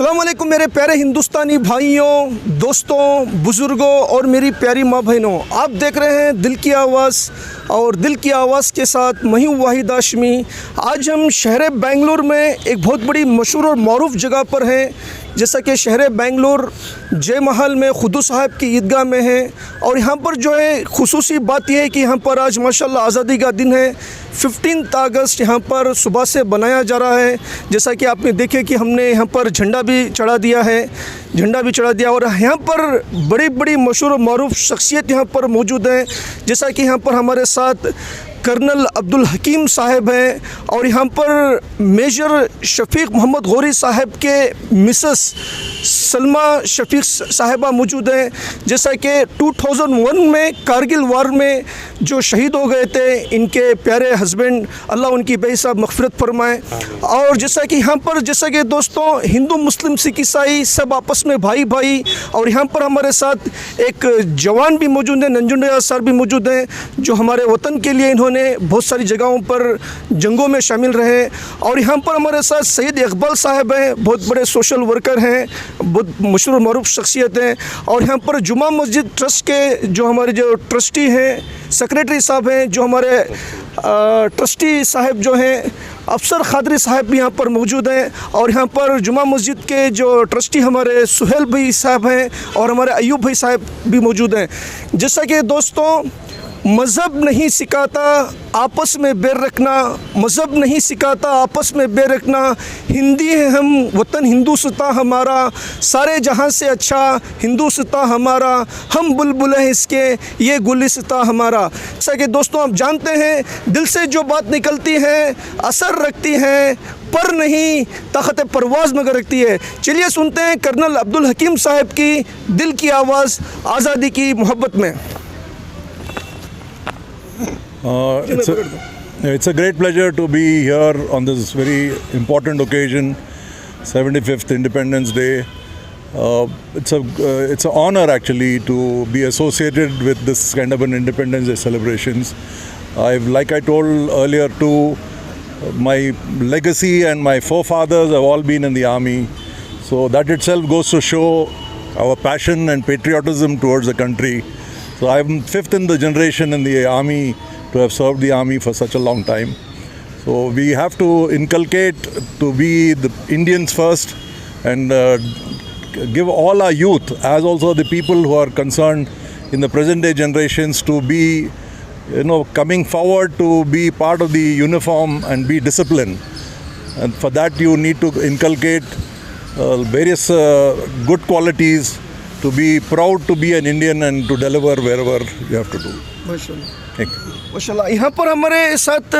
अस्सलामुअलैकुम मेरे प्यारे हिंदुस्तानी भाइयों, दोस्तों, बुज़ुर्गों और मेरी प्यारी माँ बहनों, आप देख रहे हैं दिल की आवाज़ और दिल की आवाज़ के साथ मैं हूं वाहिद हाशमी। आज हम शहर बेंगलोर में एक बहुत बड़ी मशहूर और मरूफ जगह पर हैं, जैसा कि शहर बेंगलोर जय महल में खुदू साहब की ईदगाह में है। और यहाँ पर जो है खुसूसी बात यह है कि यहाँ पर आज माशाल्लाह आज़ादी का दिन है। 15 अगस्त यहाँ पर सुबह से बनाया जा रहा है। जैसा कि आपने देखे कि हमने यहाँ पर झंडा भी चढ़ा दिया है, और यहाँ पर बड़ी बड़ी मशहूर और मरूफ शख्सियत यहाँ पर मौजूद हैं। जैसा कि यहाँ पर हमारे साथ कर्नल अब्दुल हकीम साहब हैं और यहाँ पर मेजर शफीक मोहम्मद गौरी साहब के मिसेस सलमा शफीक साहिबा मौजूद हैं। जैसा कि 2001 में कारगिल वार में जो शहीद हो गए थे, इनके प्यारे हस्बैंड, अल्लाह उनकी बेहिसाब मग़फ़िरत फरमाए। और जैसा कि यहाँ पर कि दोस्तों हिंदू मुस्लिम सिख ईसाई सब आपस में भाई भाई। और यहाँ पर हमारे साथ एक जवान भी मौजूद हैं, नंजुंडिया सर भी मौजूद हैं, जो हमारे वतन के लिए इन्होंने बहुत सारी जगहों पर जंगों में शामिल रहे। और यहाँ पर हमारे साथ सैयद इकबाल साहब हैं, बहुत बड़े सोशल वर्कर हैं, बहुत मशहूर मरूफ शख्सियत हैं। और यहाँ पर जुमा मस्जिद ट्रस्ट के जो हमारे ट्रस्टी हैं, सेक्रेटरी साहब हैं, जो हमारे ट्रस्टी साहब जो हैं अफसर खादरी साहब भी यहाँ पर मौजूद हैं। और यहाँ पर जुमा मस्जिद के जो ट्रस्टी हमारे सुहेल भाई साहब हैं और हमारे अयूब भाई साहब भी मौजूद हैं। जैसा कि दोस्तों मज़हब नहीं सिखाता आपस में बैर रखना, मज़हब नहीं सिखाता आपस में बैर रखना। हिंदी है हम, वतन हिंदुस्ता हमारा, सारे जहां से अच्छा हिंदुस्ता हमारा, हम बुलबुल हैं इसके ये गुलिस्ता हमारा। जैसा कि दोस्तों आप जानते हैं दिल से जो बात निकलती है असर रखती है, पर नहीं ताकत परवाज़ मगर रखती है। चलिए सुनते हैं कर्नल अब्दुल हकीम साहब की दिल की आवाज़ आज़ादी की मोहब्बत में। It's a great pleasure to be here on this very important occasion, 75th Independence Day. It's an honor actually to be associated with this kind of an Independence Day celebrations. Like I told earlier too, my legacy and my forefathers have all been in the army, so that itself goes to show our passion and patriotism towards the country. So I'm fifth in the generation in the army to have served the army for such a long time. So we have to inculcate to be the Indians first and give all our youth, as also the people who are concerned in the present day generations, to be coming forward to be part of the uniform and be disciplined. And for that you need to inculcate various good qualities, to be proud to be an Indian and to deliver wherever you have to do. माशाल्लाह। यहाँ पर हमारे साथ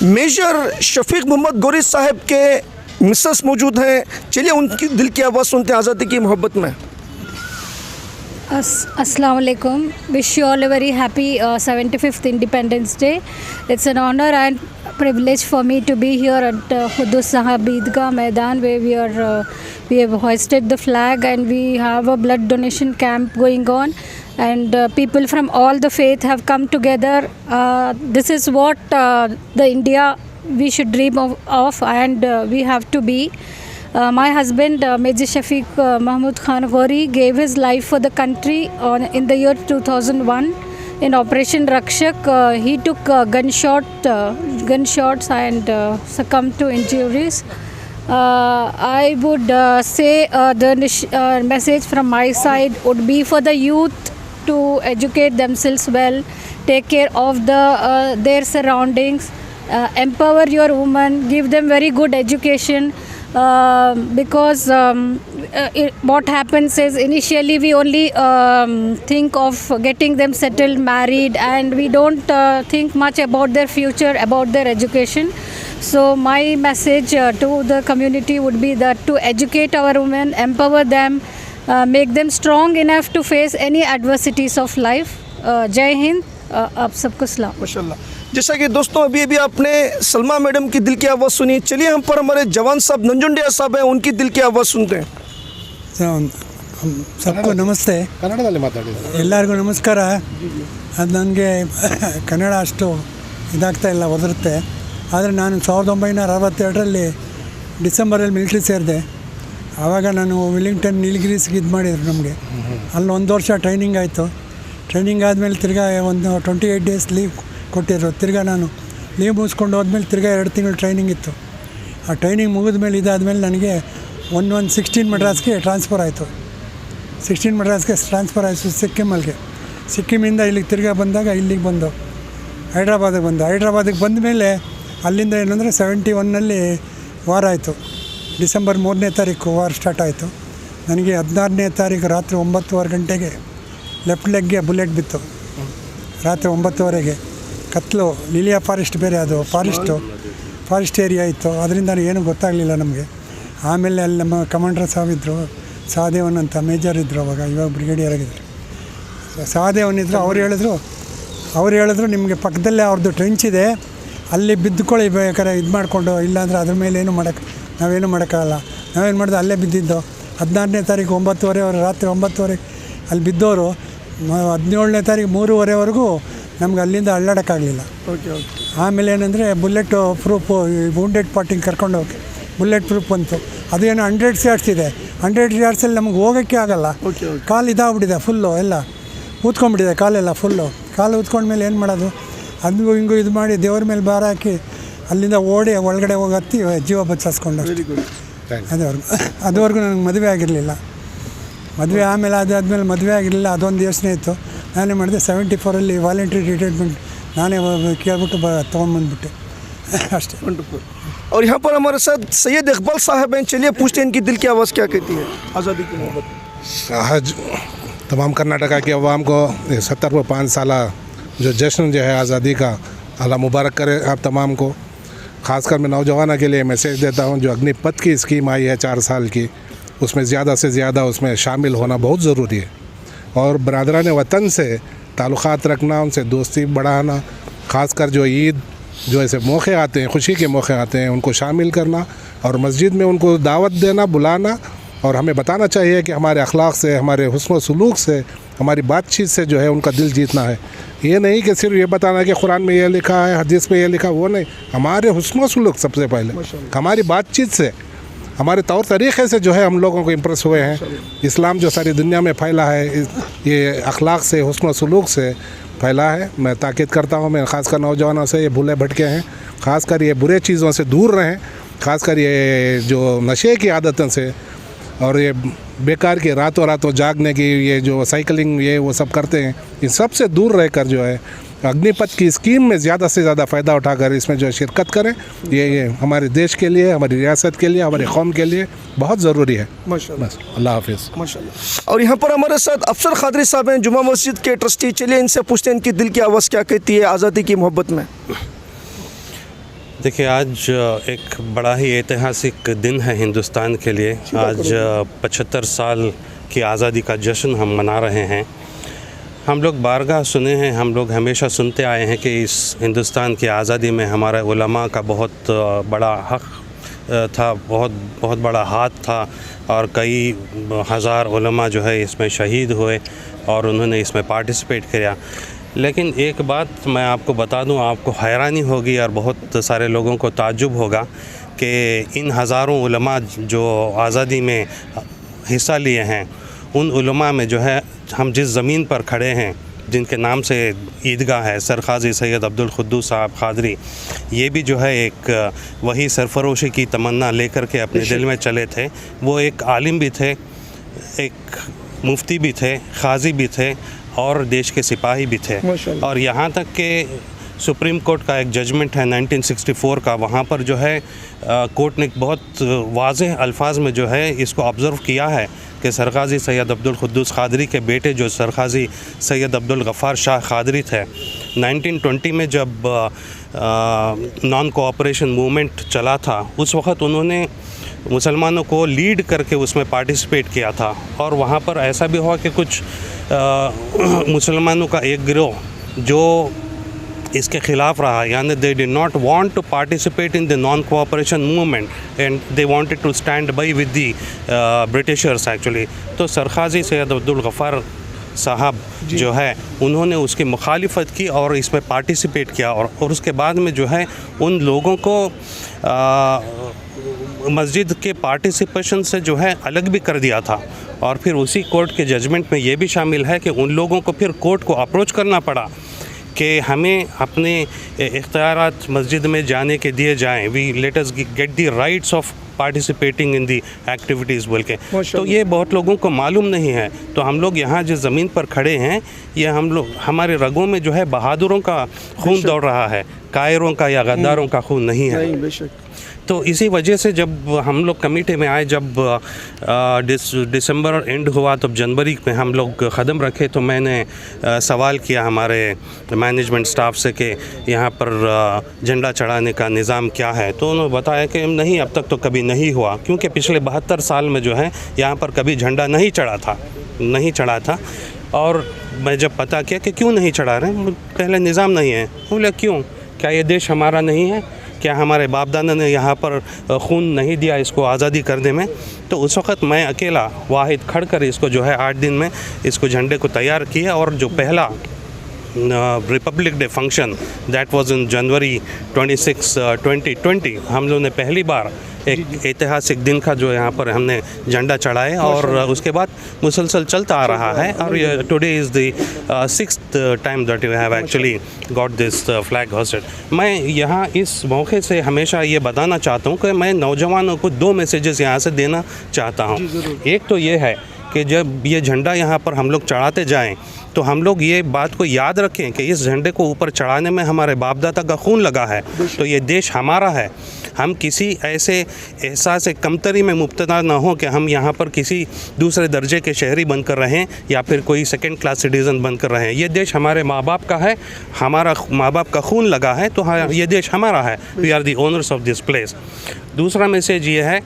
major Shafiq Mohammad Ghori साहब के Mrs मौजूद हैं। चलिए उनकी दिल की आवाज़ सुनते हैं आज़ादी की मोहब्बत में। Assalamu alaikum. Wish you all a very happy 75th Independence Day. It's an honor and privilege for me to be here at Khudus Sahab Eidgah Maidan, where we have hoisted the flag and we have a blood donation camp going on, and people from all the faith have come together. This is what the India we should dream of and we have to be. My husband Major Shafiq Mahmud Khan Ghori gave his life for the country in the year 2001 in Operation Rakshak. He took gunshots and succumbed to injuries. I would say the message from my side would be for the youth to educate themselves well, take care of their surroundings, empower your women, give them very good education. Because what happens is initially we only think of getting them settled, married, and we don't think much about their future, about their education. So my message to the community would be that to educate our women, empower them, make them strong enough to face any adversities of life. Jai Hind, आप सबको सलाम। माशाल्लाह। जैसा कि दोस्तों अभी आपने Salma madam की दिल की आवाज़ सुनी। चलिए हम पर हमारे जवान साहब नंजुंडिया साहब हैं, उनकी दिल की आवाज़ सुनते हैं। सबको नमस्ते, ಎಲ್ಲರಿಗೂ ನಮಸ್ಕಾರ। ಅದು ನನಗೆ ಕನ್ನಡ ಅಷ್ಟು ಇದಾಗ್ತಾ ಇಲ್ಲ, ಒದರುತ್ತೆ. ಆದರೆ ನಾನು 1962ರಲ್ಲಿ ಡಿಸೆಂಬರಲ್ಲಿ ಮಿಲಿಟ್ರಿ ಸೇರಿದೆ. ಆವಾಗ ನಾನು ವಿಲಿಂಗ್ಟನ್ ನೀಲಗಿರೀಸ್ಗೆ ಇದು ಮಾಡಿದ್ರು ನಮಗೆ. ಅಲ್ಲಿ 1 ವರ್ಷ ಟ್ರೈನಿಂಗ್ ಆಯಿತು. ಟ್ರೈನಿಂಗ್ ಆದಮೇಲೆ ತಿರ್ಗಾ ಒಂದು 28 ಡೇಸ್ ಲೀವ್ ಕೊಟ್ಟಿದ್ರು. ತಿರ್ಗಾ ನಾನು ಲೀವ್ ಮುಗಿಸ್ಕೊಂಡು ಹೋದ್ಮೇಲೆ ತಿರ್ಗಾ 2 ತಿಂಗಳು ಟ್ರೈನಿಂಗ್ ಇತ್ತು. ಆ ಟ್ರೈನಿಂಗ್ ಮುಗಿದ್ಮೇಲೆ ಇದಾದಮೇಲೆ ನನಗೆ 16 ಮಡ್ರಾಸ್ಗೆ ಟ್ರಾನ್ಸ್ಫರ್ ಆಯಿತು. 16 ಮಡ್ರಾಸ್ಗೆ ಟ್ರಾನ್ಸ್ಫರ್ ಆಯಿತು ಸಿಕ್ಕಿಮಲ್ಲಿಗೆ. ಸಿಕ್ಕಿಮಿಂದ ಇಲ್ಲಿಗೆ ತಿರ್ಗಾ ಬಂದಾಗ ಇಲ್ಲಿಗೆ ಬಂದು ಹೈದ್ರಾಬಾದಿಗೆ ಬಂದ ಮೇಲೆ ಅಲ್ಲಿಂದ ಏನಂದರೆ 71ನಲ್ಲಿ ವಾರ್ ಆಯಿತು. ಡಿಸೆಂಬರ್ 3ನೇ ತಾರೀಕು ವಾರ್ ಸ್ಟಾರ್ಟ್ ಆಯಿತು. ನನಗೆ 16ನೇ ತಾರೀಕು ರಾತ್ರಿ 9:15 ಗಂಟೆಗೆ ಲೆಫ್ಟ್ ಲೆಗ್ಗೆ ಬುಲೆಟ್ ಬಿತ್ತು. ರಾತ್ರಿ 9:15ಗೆ ಕತ್ಲು. ಲಿಲಿಯಾ ಫಾರೆಸ್ಟ್ ಬೇರೆ, ಅದು ಫಾರೆಸ್ಟ್ ಏರಿಯಾ ಇತ್ತು. ಅದರಿಂದ ಏನೂ ಗೊತ್ತಾಗಲಿಲ್ಲ ನಮಗೆ. ಆಮೇಲೆ ಅಲ್ಲಿ ನಮ್ಮ ಕಮಾಂಡರ್ ಸಾಹೇಬ್ ಇದ್ದರು, ಸಹದೇವನ್ ಅಂತ ಮೇಜರ್ ಇದ್ದರು ಇವಾಗ ಬ್ರಿಗೇಡಿಯರ್ ಆಗಿದ್ದರು. ಸಹದೇವನ್ ಇದ್ದರು. ಅವ್ರು ಹೇಳಿದ್ರು ನಿಮಗೆ ಪಕ್ಕದಲ್ಲೇ ಅವ್ರದ್ದು ಟ್ರೆಂಚ್ ಇದೆ, ಅಲ್ಲಿ ಬಿದ್ದುಕೊಳ್ಳಿ ಬೇಕಾದ್ರೆ ಇದು ಮಾಡಿಕೊಂಡು, ಇಲ್ಲಾಂದರೆ ಅದ್ರ ಮೇಲೆ ನಾವೇನು ಮಾಡೋಕ್ಕಾಗಲ್ಲ. ನಾವೇನು ಮಾಡಿದೆ ಅಲ್ಲೇ ಬಿದ್ದಿದ್ದು. 16ನೇ ತಾರೀಕು 9:15 ರಾತ್ರಿ 9:15 ಅಲ್ಲಿ ಬಿದ್ದವರು 17ನೇ ತಾರೀಕು 3:15ವರೆಗೂ ನಮ್ಗೆ ಅಲ್ಲಿಂದ ಅಳ್ಳಾಡೋಕ್ಕಾಗಲಿಲ್ಲ. ಆಮೇಲೆ ಏನಂದರೆ ಬುಲೆಟ್ ಪ್ರೂಫು, ವೂಂಡೆಡ್ ಪಾರ್ಟಿಂಗ್ ಕರ್ಕೊಂಡೋಗಿ ಬುಲೆಟ್ ಪ್ರೂಫ್ ಬಂತು. ಅದೇನು 100 yards ಇದೆ. 100 yardsಲ್ಲಿ ನಮಗೆ ಹೋಗೋಕ್ಕೆ ಆಗಲ್ಲ. ಕಾಲು ಇದಾಗ್ಬಿಟ್ಟಿದೆ ಫುಲ್ಲು, ಎಲ್ಲ ಊದ್ಕೊಂಡ್ಬಿಟ್ಟಿದೆ ಕಾಲೆಲ್ಲ ಫುಲ್ಲು. ಕಾಲು ಊದ್ಕೊಂಡ್ಮೇಲೆ ಏನು ಮಾಡೋದು? ಅದು ಹಿಂಗೂ ಇದು ಮಾಡಿ ದೇವ್ರ ಮೇಲೆ ಭಾರ ಹಾಕಿ ಅಲ್ಲಿಂದ ಓಡಿ ಒಳಗಡೆ ಹೋಗಿ ಹತ್ತಿ ಜೀವ ಬಚಾಯಿಸ್ಕೊಂಡು. ಅದುವರೆಗೂ ನನಗೆ ಮದುವೆ ಆಗಿರಲಿಲ್ಲ. ಆಮೇಲೆ ಅದಾದಮೇಲೆ ಮದುವೆ ಆಗಿರಲಿಲ್ಲ. ಅದೊಂದು ಯೋಚನೆ ಇತ್ತು. ನಾನೇ ಮಾಡಿದೆ 74ರಲ್ಲಿ ವಾಲಂಟ್ರಿ ರಿಟೈರ್ಮೆಂಟ್ ನಾನೇ ಕೇಳ್ಬಿಟ್ಟು ತೊಗೊಂಡ್ಬಂದ್ಬಿಟ್ಟೆ ಅಷ್ಟೇ. और यहाँ पर हमारे साथ सैयद इकबाल साहब हैं. चलिए पूछते हैं इनकी दिल की आवाज़ क्या कहती है आज़ादी की मोहब्बत. आज तमाम कर्नाटका की आवाम को 75 साल जो जश्न जो है आज़ादी का, अल्लाह मुबारक करे आप तमाम को. ख़ासकर मैं नौजवानों के लिए मैसेज देता हूँ, जो अग्निपथ की स्कीम आई है 4 साल की, उसमें ज़्यादा से ज़्यादा उसमें शामिल होना बहुत ज़रूरी है. और बरादरान वतन से ताल्लुक़ात रखना, उनसे दोस्ती बढ़ाना, ख़ासकर जो ईद जो ऐसे मौके आते हैं, खुशी के मौके आते हैं, उनको शामिल करना और मस्जिद में उनको दावत देना, बुलाना. और हमें बताना चाहिए कि हमारे अखलाक से, हमारे हुस्न सलूक से, हमारी बातचीत से जो है उनका दिल जीतना है. ये नहीं कि सिर्फ ये बताना कि कुरान में ये लिखा है, हदीस में ये लिखा, वो नहीं. हमारे हुस्न सलूक सबसे पहले, हमारी बातचीत से, हमारे तौर तरीक़े से जो है हम लोगों को इम्प्रेस हुए हैं. इस्लाम जो सारी दुनिया में फैला है, ये अखलाक से, हुस्न सलूक से फैला है. मैं ताकीद करता हूँ, मैं ख़ासकर नौजवानों से, ये भूले भटके हैं, ख़ासकर ये बुरे चीज़ों से दूर रहें. ख़ासकर ये जो नशे की आदतों से और ये बेकार के रातों जागने की, ये जो साइकिलिंग ये वो सब करते हैं, इन सब से दूर रहकर जो है अग्निपथ की स्कीम में ज़्यादा से ज़्यादा फ़ायदा उठाकर इसमें जो शिरकत करें. ये हमारे देश के लिए, हमारी रियासत के लिए, हमारी कौम के लिए बहुत ज़रूरी है. माशाल्लाह. बस अल्लाह हाफिज़. माशाल्लाह. और यहाँ पर हमारे साथ अफसर खादरी साहब हैं, जुमा मस्जिद के ट्रस्टी. चलिए इनसे पूछते हैं इनकी दिल की आवाज़ क्या कहती है आज़ादी की मोहब्बत में. देखिए, आज एक बड़ा ही ऐतिहासिक दिन है हिंदुस्तान के लिए. आज 75 साल की आज़ादी का जश्न हम मना रहे हैं. हम लोग बारगाह सुने हैं, हम लोग हमेशा सुनते आए हैं कि इस हिंदुस्तान की आज़ादी में हमारे उलमा का बहुत बड़ा हक़ था, बहुत बड़ा हाथ था. और कई हज़ार उलमा जो है इसमें शहीद हुए और उन्होंने इसमें पार्टिसिपेट किया. लेकिन एक बात मैं आपको बता दूं, आपको हैरानी होगी और बहुत सारे लोगों को ताज्जुब होगा कि इन हज़ारों उलमा जो आज़ादी में हिस्सा लिए हैं, उन उलमा में जो है हम जिस ज़मीन पर खड़े हैं, जिनके नाम से ईदगाह है, सरखाज़ी सैयद अब्दुल क़ुद्दूस साहब क़ादरी, ये भी जो है एक वही सरफरोशी की तमन्ना लेकर के अपने दिल में चले थे. वो एक आलिम भी थे, एक मुफ्ती भी थे, क़ाज़ी भी थे और देश के सिपाही भी थे. और यहाँ तक कि सुप्रीम कोर्ट का एक जजमेंट है 1964 का, वहाँ पर जो है कोर्ट ने बहुत वाज़ेह अल्फाज में जो है इसको ऑब्ज़र्व किया है कि सरखाज़ी सैयद अब्दुल क़ुद्दूस क़ादरी के बेटे जो सरखाज़ी सैयद अब्दुल गफ़ार शाह क़ादरी थे, 1920 में जब नॉन कोऑपरेशन मूवमेंट चला था, उस वक़्त उन्होंने मुसलमानों को लीड करके उसमें पार्टिसिपेट किया था. और वहाँ पर ऐसा भी हुआ कि कुछ मुसलमानों का एक गिरोह जो इसके ख़िलाफ़ रहा, यानी they did not want to participate in the non cooperation movement and they wanted to stand by with the Britishers actually. तो सरखाज़ी सैयद अब्दुल गफ़ार साहब जो है उन्होंने उसकी मुखालिफत की और इसमें पार्टिसिपेट किया. और उसके बाद में जो है उन लोगों को मस्जिद के पार्टिसिपेशन से जो है अलग भी कर दिया था। और फिर उसी कोर्ट के जजमेंट में ये भी शामिल है कि उन लोगों को फिर कोर्ट को अप्रोच करना पड़ा कि हमें अपने इख्तियारात मस्जिद में जाने के दिए जाएं, we let us get the rights of participating in the activities बोल के। तो ये बहुत लोगों को मालूम नहीं है। तो हम लोग यहाँ जिस ज़मीन पर खड़े हैं, ये हम लोग, हमारे रगों में जो है बहादुरों का खून दौड़ रहा है, कायरों का या गद्दारों का खून नहीं है। बेशक। तो इसी वजह से जब हम लोग कमेटी में आए, जब दिसंबर एंड हुआ तो जनवरी में हम लोग कदम रखे, तो मैंने सवाल किया हमारे मैनेजमेंट स्टाफ से कि यहाँ पर झंडा चढ़ाने का निज़ाम क्या है। तो उन्होंने बताया कि नहीं, अब तक तो कभी नहीं हुआ, क्योंकि पिछले 72 साल में जो है यहाँ पर कभी झंडा नहीं चढ़ा था। और मैं जब पता किया कि क्यों नहीं चढ़ा रहे, पहले निज़ाम नहीं है। बोले क्यों, क्या ये देश हमारा नहीं है? क्या हमारे बाप दादा ने यहाँ पर खून नहीं दिया इसको आज़ादी करने में? तो उस वक़्त मैं अकेला वाहिद खड़ कर इसको जो है 8 दिन में इसको झंडे को तैयार किया। और जो पहला republic day function that was in January 26, 2020, हम लोगों ने पहली बार एक ऐतिहासिक दिन का जो यहाँ पर हमने झंडा चढ़ाए। और उसके बाद मुसलसल चलता आ रहा है। और ये today is the 6th time that we have actually got this flag hosted. मैं यहाँ इस मौके से हमेशा ये बताना चाहता हूँ कि मैं नौजवानों को 2 मैसेजेस यहाँ से देना चाहता हूँ। एक तो ये है कि जब ये झंडा यहाँ पर हम लोग चढ़ाते जाएं, तो हम लोग ये बात को याद रखें कि इस झंडे को ऊपर चढ़ाने में हमारे बाप दादा का खून लगा है। तो ये देश हमारा है। हम किसी ऐसे एहसास कमतरी में मुब्तला ना हो कि हम यहाँ पर किसी दूसरे दर्जे के शहरी बनकर रहें या फिर कोई सेकंड क्लास सिटीज़न बनकर रहें। ये देश हमारे माँ बाप का है, हमारा माँ बाप का खून लगा है, तो हाँ, ये देश हमारा है। We are the owners of this place. दूसरा मैसेज ये है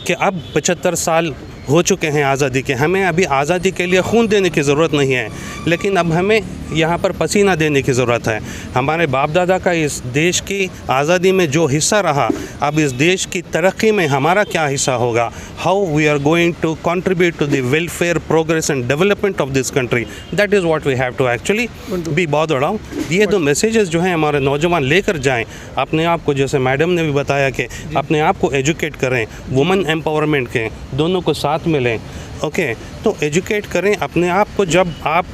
कि अब 75 साल हो चुके हैं आज़ादी के। हमें अभी आज़ादी के लिए खून देने की ज़रूरत नहीं है, लेकिन अब हमें यहाँ पर पसीना देने की ज़रूरत है। हमारे बाप दादा का इस देश की आज़ादी में जो हिस्सा रहा, अब इस देश की तरक्की में हमारा क्या हिस्सा होगा? How we are going to contribute to the welfare, progress and development of this country, that is what we have to actually be bothered of. ये 2 मैसेजेस जो हैं हमारे नौजवान लेकर जाएँ अपने आप को, जैसे मैडम ने भी बताया कि अपने आप को एजुकेट करें, वुमेन एम्पावरमेंट के दोनों को साथ में लें। ओके, तो एजुकेट करें अपने आप को। जब आप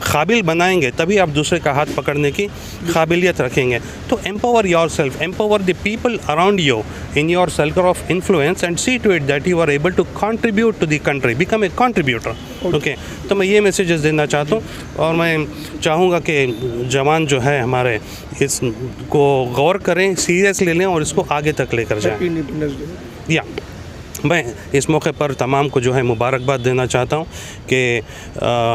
काबिल बनाएंगे तभी आप दूसरे का हाथ पकड़ने की काबिलियत रखेंगे। तो empower yourself, empower the people around you in your circle of influence and see to it that you are able to contribute to the country, become a contributor. Okay, तो मैं ये मैसेजेस देना चाहता हूँ। और मैं चाहूँगा कि जवान जो है हमारे इसको गौर करें, सीरियस ले लें और इसको आगे तक लेकर जाएँ। या मैं इस मौके पर तमाम को जो है मुबारकबाद देना चाहता हूँ कि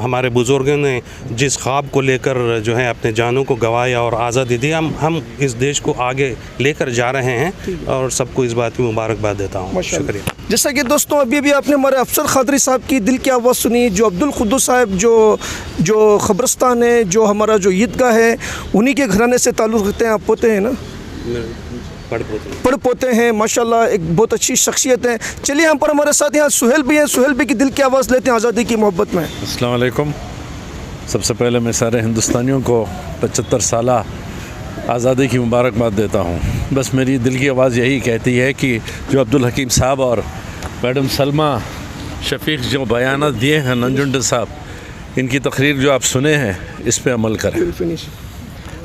हमारे बुज़ुर्गों ने जिस ख्वाब को लेकर जो है अपने जानों को गंवाया और आज़ादी दी, हम इस देश को आगे लेकर जा रहे हैं और सबको इस बात की मुबारकबाद देता हूँ। शुक्रिया। जैसा कि दोस्तों अभी आपने हमारे अफसर खादरी साहब की दिल की आवाज़ सुनी, जो अब्दुल खुद्दूस साहब जो ख़ब्रस्तान है, जो हमारा जो ईदगाह है, उन्हीं के घराने से ताल्लुक़ रखते हैं। आप पोते हैं ना? पढ़ पोते हैं, माशाल्लाह, एक बहुत अच्छी शख्सियत है। चलिए यहाँ पर हमारे साथ यहाँ सुहेल भी हैं। सुहेल भी की दिल की आवाज़ लेते हैं आज़ादी की मोहब्बत में। अस्सलाम वालेकुम। सबसे पहले मैं सारे हिंदुस्तानियों को 75 साल आज़ादी की मुबारकबाद देता हूँ। बस मेरी दिल की आवाज़ यही कहती है कि जो अब्दुल हकीम साहब और मैडम सलमा शफीक जो बयान दिए हैं नंजुंडा साहब, इनकी तकरीर जो आप सुने हैं, इस पर अमल करें।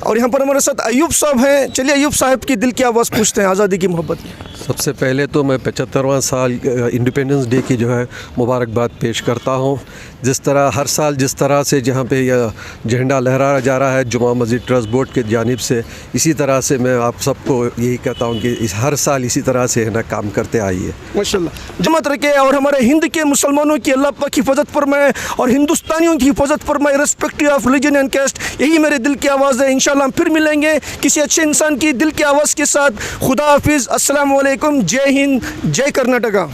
और यहाँ पर हमारे साथ अयूब साहब हैं। चलिए अयूब साहब की दिल की आवाज़ पूछते हैं आज़ादी की मोहब्बत में। सबसे पहले तो मैं 75वां साल इंडिपेंडेंस डे की जो है मुबारकबाद पेश करता हूँ। जिस तरह हर साल जिस तरह से जहाँ पे यह झंडा लहराया जा रहा है जुमा मस्जिद ट्रस्ट बोर्ड की जानिब से, इसी तरह से मैं आप सबको यही कहता हूँ कि हर साल इसी तरह से है ना काम करते आइए। माशाल्लाह, जमात रखे और हमारे हिंद के मुसलमानों की अल्लाह पाक हिफाजत फरमाए और हिंदुस्तानियों की हिफाजत फरमाए, respective of religion and caste. यही मेरे दिल की आवाज़ है। इंशाल्लाह हम फिर मिलेंगे किसी अच्छे इंसान की दिल की आवाज़ के साथ। खुदा हाफिज़, अस्सलाम वालेकुम, जय हिंद, जय कर्नाटका।